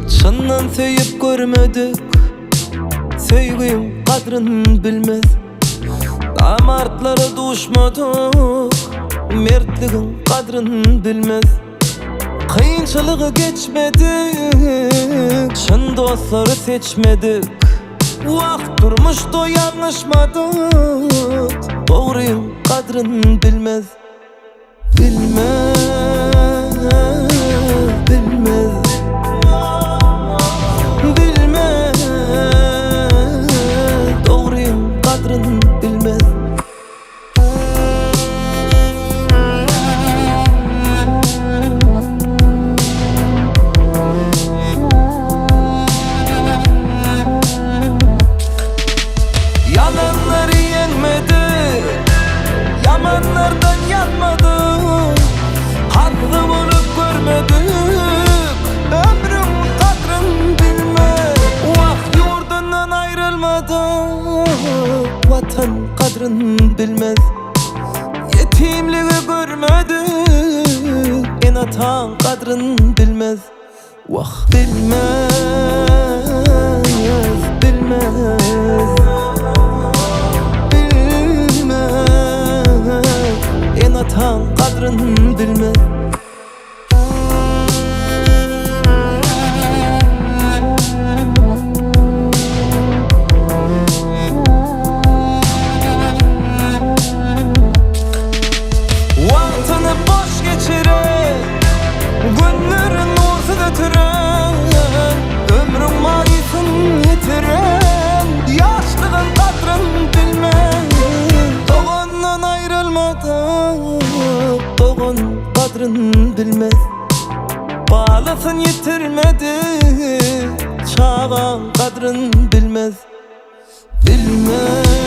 Çandan söyüp görmedik, söygüyüm kadrın bilmez. Damartlara duşmadık, mertligin kadrın bilmez. Kıyınçılığı geçmedik, şın dostları seçmedik. Vakt durmuştu yanlışmadık, doğruyum kadrın bilmez. Bilmez, bilmez, bilmez, doğruyum kadrın bilmez. Yalanları yenmedik, yamanlardan yanmadık. Haklı bulup görmedik, ömrüm kadrın bilmez. Vakt yurdundan ayrılmadık, vatan kadrın bilmez. Yetimliği görmedik, en atan kadrın bilmez. Vah bilmez, bilmez, bilmez, en atan kadrın bilmez. Vaktini boş geçiren, günlerin orta götüren, ömrün mayısın yitiren, yaşlığın kadrın bilmez. Doğandan ayrılmadan, doğan kadrın bilmez. Bağlısın yitirmedi, çağan kadrın bilmez. Bilmez.